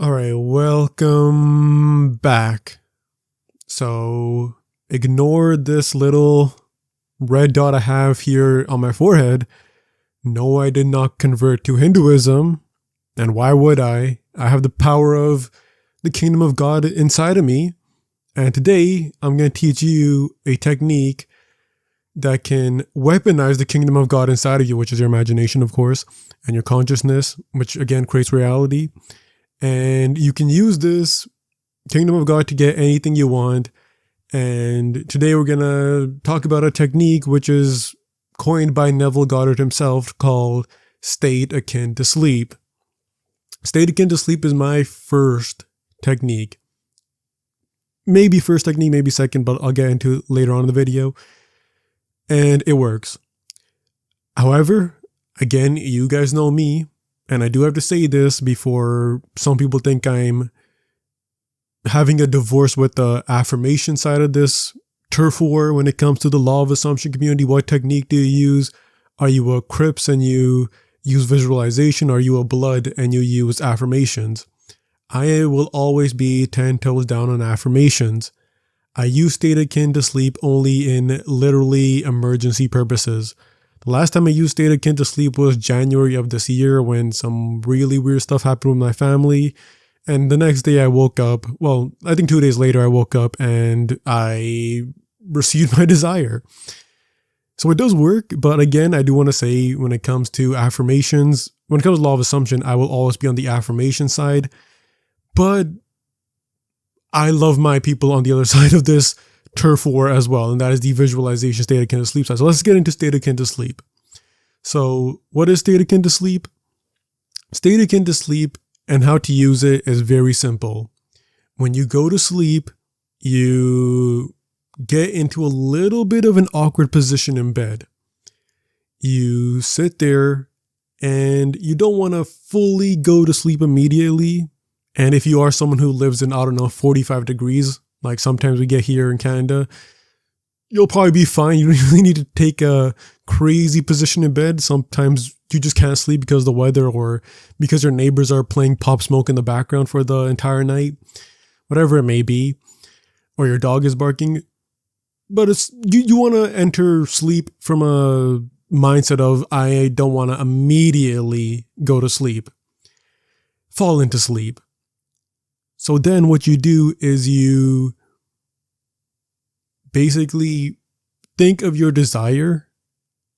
All right, welcome back. So ignore this little red dot I have here on my forehead. No, I did not convert to Hinduism. And why would I? I have the power of the kingdom of God inside of me. And today I'm going to teach you a technique that can weaponize the kingdom of God inside of you, which is your imagination, of course, and your consciousness, which again creates reality. And you can use this kingdom of God to get anything you want. And today we're going to talk about a technique which is coined by Neville Goddard himself called state akin to sleep. State akin to sleep is my first technique. Maybe first technique, maybe second, but I'll get into it later on in the video. And it works. However, again, you guys know me. And I do have to say this before some people think I'm having a divorce with the affirmation side of this turf war when it comes to the law of assumption community. What technique do you use? Are you a Crips and you use visualization? Are you a Blood and you use affirmations? I will always be 10 toes down on affirmations. I use state akin to sleep only in literally emergency purposes. The last time I used state akin to sleep was January of this year when some really weird stuff happened with my family. And the next day I woke up, well, I think 2 days later I woke up and I received my desire. So it does work, but again, I do want to say when it comes to affirmations, when it comes to law of assumption, I will always be on the affirmation side. But I love my people on the other side of this turf war as well, and that is the visualization state akin to sleep side. So let's get into state akin to sleep. So what is state akin to sleep? State akin to sleep and how to use it is very simple. When you go to sleep, you get into a little bit of an awkward position in bed. You sit there and you don't want to fully go to sleep immediately. And if you are someone who lives in, 45 degrees, like sometimes we get here in Canada, you'll probably be fine. You don't really need to take a crazy position in bed. Sometimes you just can't sleep because of the weather or because your neighbors are playing Pop Smoke in the background for the entire night, whatever it may be, or your dog is barking. But it's you want to enter sleep from a mindset of, I don't want to immediately go to sleep, fall into sleep. So then what you do is you basically think of your desire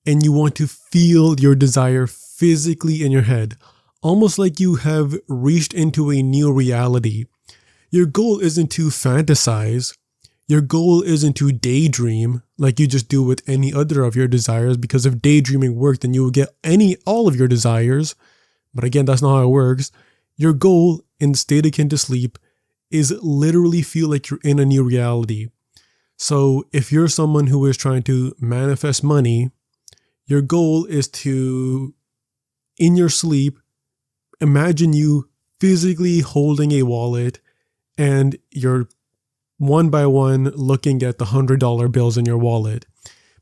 and you want to feel your desire physically in your head, almost like you have reached into a new reality. Your goal isn't to fantasize. Your goal isn't to daydream like you just do with any other of your desires, because if daydreaming worked, then you would get all of your desires. But again, that's not how it works. Your goal in state akin to sleep is literally feel like you're in a new reality. So if you're someone who is trying to manifest money, your goal is to, in your sleep, imagine you physically holding a wallet and you're one by one looking at the $100 bills in your wallet.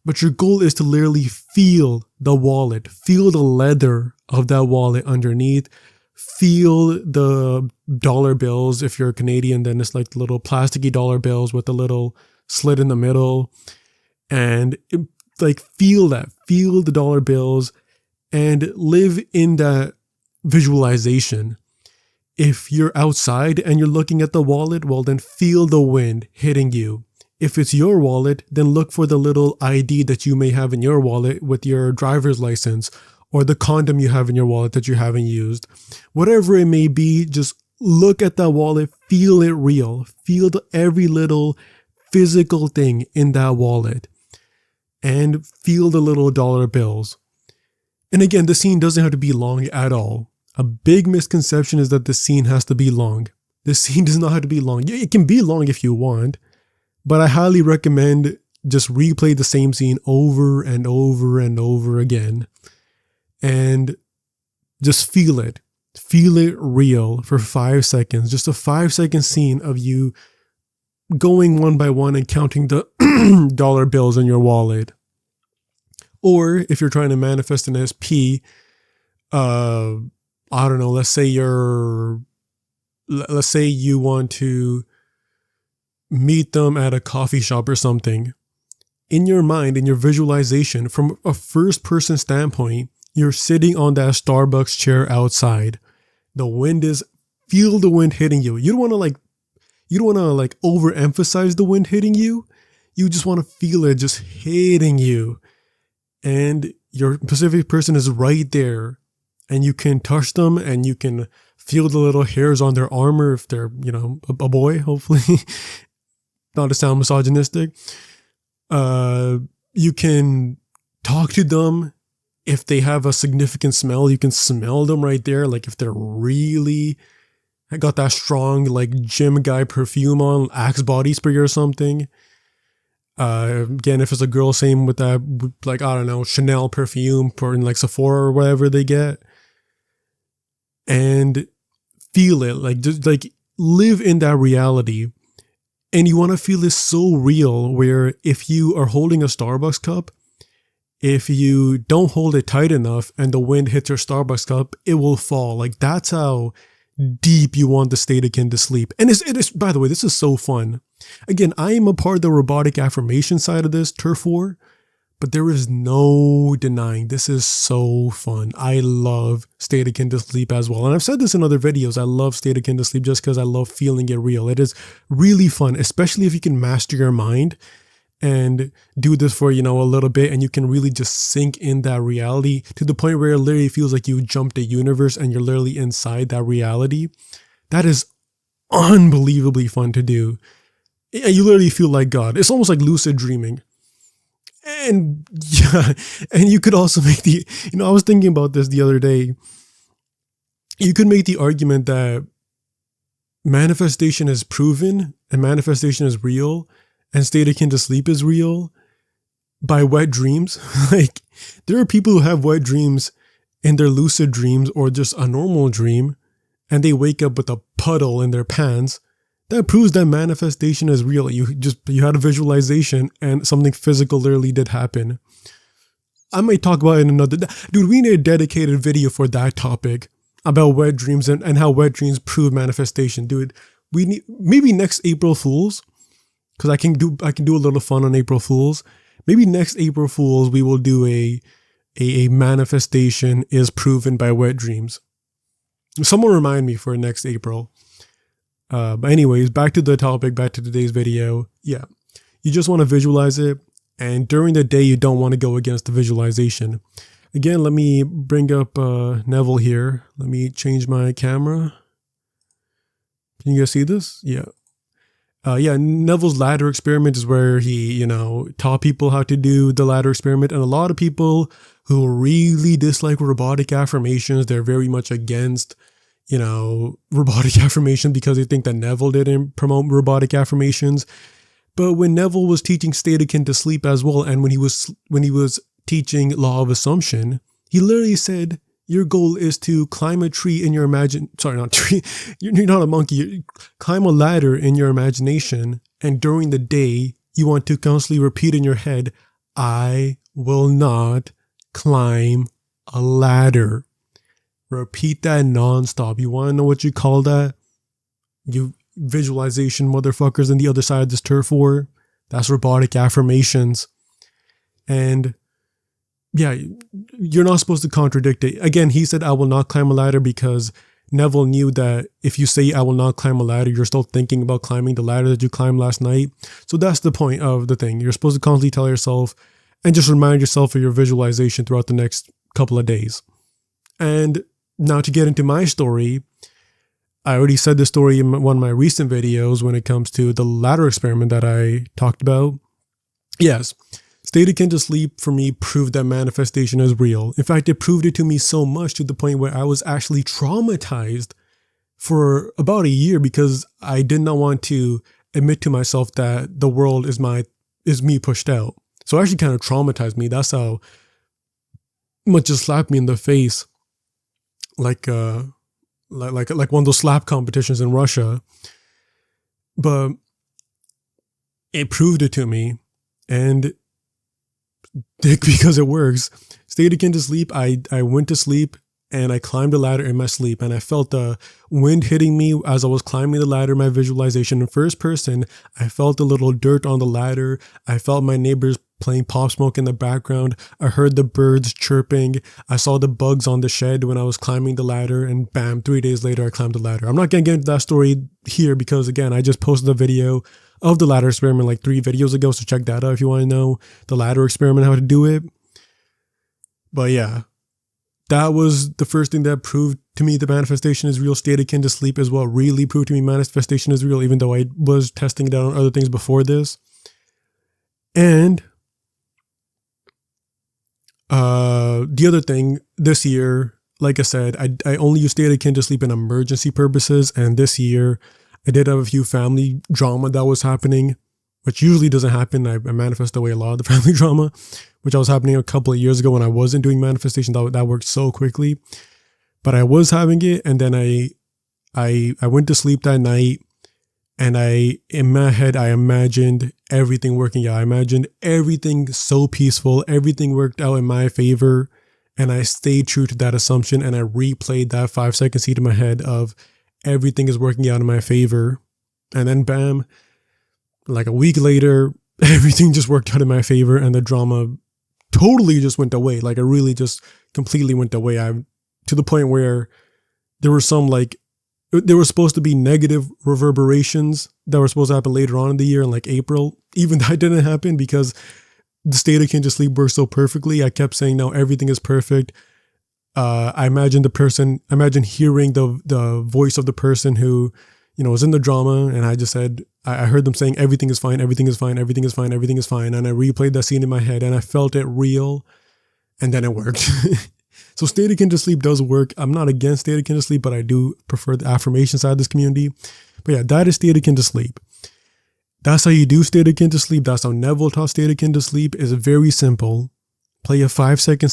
But your goal is to literally feel the wallet, feel the leather of that wallet underneath, feel the dollar bills. If you're Canadian, then it's like the little plasticky dollar bills with the little slit in the middle. And feel the dollar bills and live in that visualization. If you're outside and you're looking at the wallet, well, then feel the wind hitting you. If it's your wallet, then look for the little ID that you may have in your wallet with your driver's license, or the condom you have in your wallet that you haven't used. Whatever it may be, just look at that wallet, feel it real, feel every little physical thing in that wallet, and feel the little dollar bills. And again, the scene doesn't have to be long at all. A big misconception is that the scene has to be long. The scene does not have to be long. It can be long if you want, but I highly recommend just replay the same scene over and over and over again. And just feel it. Feel it real for 5 seconds. Just a 5-second scene of you going one by one and counting the dollar bills in your wallet. Or if you're trying to manifest an SP, I don't know, let's say you're let's say you want to meet them at a coffee shop or something. In your mind, in your visualization, from a first person standpoint, you're sitting on that Starbucks chair outside. The wind is, feel the wind hitting you. You don't want to overemphasize the wind hitting you. You just want to feel it just hitting you. And your specific person is right there. And you can touch them and you can feel the little hairs on their armor if they're, a boy, hopefully. Not to sound misogynistic. You can talk to them. If they have a significant smell, you can smell them right there. Like if they're really got that strong, like gym guy perfume on, Axe body spray or something. Again, if it's a girl, same with that, like, I don't know, Chanel perfume or in like Sephora or whatever they get. And feel it, like, just like live in that reality. And you want to feel this so real where if you are holding a Starbucks cup, if you don't hold it tight enough and the wind hits your Starbucks cup, it will fall. Like that's how deep you want the state akin to sleep. And it is, by the way, this is so fun. Again, I am a part of the robotic affirmation side of this, Turf War, but there is no denying this is so fun. I love state akin to sleep as well. And I've said this in other videos. I love state akin to sleep just because I love feeling it real. It is really fun, especially if you can master your mind and do this for, a little bit, and you can really just sink in that reality to the point where it literally feels like you jumped a universe and you're literally inside that reality. That is unbelievably fun to do. And you literally feel like God. It's almost like lucid dreaming. And yeah, and you could also make I was thinking about this the other day. You could make the argument that manifestation is proven and manifestation is real and state akin to sleep is real by wet dreams. Like there are people who have wet dreams in their lucid dreams or just a normal dream and they wake up with a puddle in their pants. That proves that manifestation is real. You had a visualization and something physical literally did happen. I might talk about it in another, dude, we need a dedicated video for that topic about wet dreams and how wet dreams prove manifestation. Dude, we need, maybe next April Fools, because I can do a little fun on April Fools. Maybe next April Fools we will do a manifestation is proven by wet dreams. Someone remind me for next April. But anyways, back to the topic, back to today's video. Yeah, you just want to visualize it. And during the day, you don't want to go against the visualization. Again, let me bring up Neville here. Let me change my camera. Can you guys see this? Yeah. Neville's ladder experiment is where he, taught people how to do the ladder experiment. And a lot of people who really dislike robotic affirmations, they're very much against robotic affirmation because they think that Neville didn't promote robotic affirmations. But when Neville was teaching state akin to sleep as well, and when he was teaching law of assumption, he literally said, your goal is to climb a tree in your you're not a monkey, climb a ladder in your imagination. And during the day, you want to constantly repeat in your head, I will not climb a ladder. Repeat that nonstop. You want to know what you call that? You visualization motherfuckers on the other side of this turf war. That's robotic affirmations. And yeah, you're not supposed to contradict it. Again, he said, I will not climb a ladder because Neville knew that if you say I will not climb a ladder, you're still thinking about climbing the ladder that you climbed last night. So that's the point of the thing. You're supposed to constantly tell yourself and just remind yourself of your visualization throughout the next couple of days. And now to get into my story, I already said this story in one of my recent videos when it comes to the ladder experiment that I talked about. Yes, state akin to sleep for me proved that manifestation is real. In fact, it proved it to me so much to the point where I was actually traumatized for about a year because I did not want to admit to myself that the world is me pushed out. So it actually kind of traumatized me. That's how much it slapped me in the face. Like one of those slap competitions in Russia. But it proved it to me. And because it works, stayed akin to sleep. I went to sleep and I climbed the ladder in my sleep, and I felt the wind hitting me as I was climbing the ladder, my visualization in first person. I felt a little dirt on the ladder. I felt my neighbors playing Pop Smoke in the background. I heard the birds chirping. I saw the bugs on the shed when I was climbing the ladder, and bam, 3 days later, I climbed the ladder. I'm not going to get into that story here because, again, I just posted a video of the ladder experiment like 3 videos ago, so check that out if you want to know the ladder experiment, how to do it. But yeah, that was the first thing that proved to me the manifestation is real. State akin to sleep is what really proved to me manifestation is real, even though I was testing it out on other things before this. And the other thing this year, like I said, I only use state akin to sleep in emergency purposes. And this year I did have a few family drama that was happening, which usually doesn't happen. I manifest away a lot of the family drama, which I was happening a couple of years ago when I wasn't doing manifestation. That worked so quickly, but I was having it. And then I went to sleep that night, and in my head, I imagined everything working out. I imagined everything so peaceful. Everything worked out in my favor. And I stayed true to that assumption. And I replayed that 5-second seed in my head of everything is working out in my favor. And then bam, like a week later, everything just worked out in my favor. And the drama totally just went away. Like it really just completely went away. To the point where there were there were supposed to be negative reverberations that were supposed to happen later on in the year in like April. Even that didn't happen because the state akin to sleep worked so perfectly. I kept saying, no, everything is perfect. I imagined hearing the voice of the person who, was in the drama. And I just said, I heard them saying, everything is fine, everything is fine, everything is fine, everything is fine. And I replayed that scene in my head and I felt it real. And then it worked. So state akin to sleep does work. I'm not against state akin to sleep, but I do prefer the affirmation side of this community. But yeah, that is state akin to sleep. That's how you do state akin to sleep. That's how Neville taught state akin to sleep. It's very simple. Play a 5-second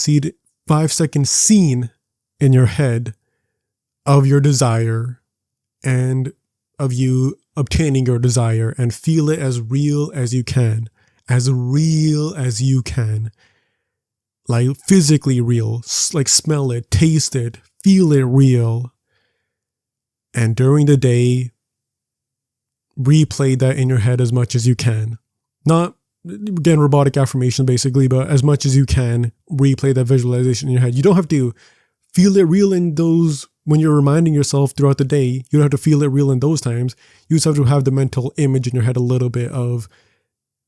scene in your head of your desire and of you obtaining your desire, and feel it as real as you can. As real as you can. Like physically real, like smell it, taste it, feel it real. And during the day, replay that in your head as much as you can. Not, again, robotic affirmation basically, but as much as you can, replay that visualization in your head. You don't have to feel it real in those, when you're reminding yourself throughout the day, you don't have to feel it real in those times. You just have to have the mental image in your head a little bit of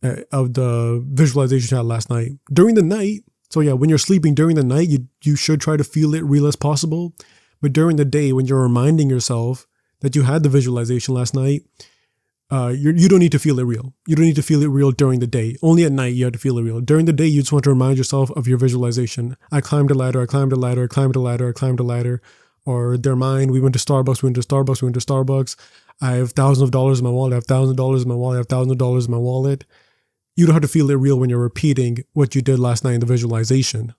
the visualization you had last night. During the night, so yeah, when you're sleeping during the night, you should try to feel it real as possible. But during the day, when you're reminding yourself that you had the visualization last night, you don't need to feel it real. You don't need to feel it real during the day. Only at night you have to feel it real. During the day, you just want to remind yourself of your visualization. I climbed a ladder, I climbed a ladder, I climbed a ladder, I climbed a ladder. Or they're mine. We went to Starbucks, we went to Starbucks, we went to Starbucks. I have thousands of dollars in my wallet, I have $1,000 in my wallet, I have $1,000 in my wallet. You don't have to feel it real when you're repeating what you did last night in the visualization.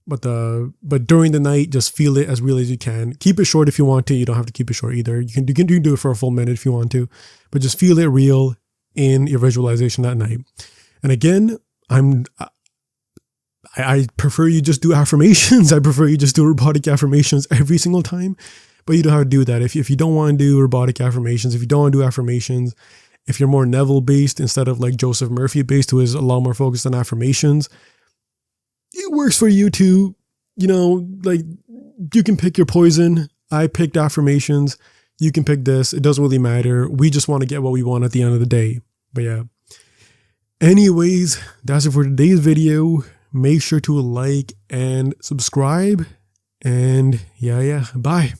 But during the night, just feel it as real as you can. Keep it short if you want to. You don't have to keep it short either. You can do it for a full minute if you want to. But just feel it real in your visualization that night. And again, I prefer you just do affirmations. I prefer you just do robotic affirmations every single time. But you don't have to do that. If you don't want to do robotic affirmations, if you don't want to do affirmations, if you're more Neville based instead of like Joseph Murphy based, who is a lot more focused on affirmations, it works for you too. Like you can pick your poison. I picked affirmations. You can pick this. It doesn't really matter. We just want to get what we want at the end of the day. But yeah. Anyways, that's it for today's video. Make sure to like and subscribe. And yeah, bye.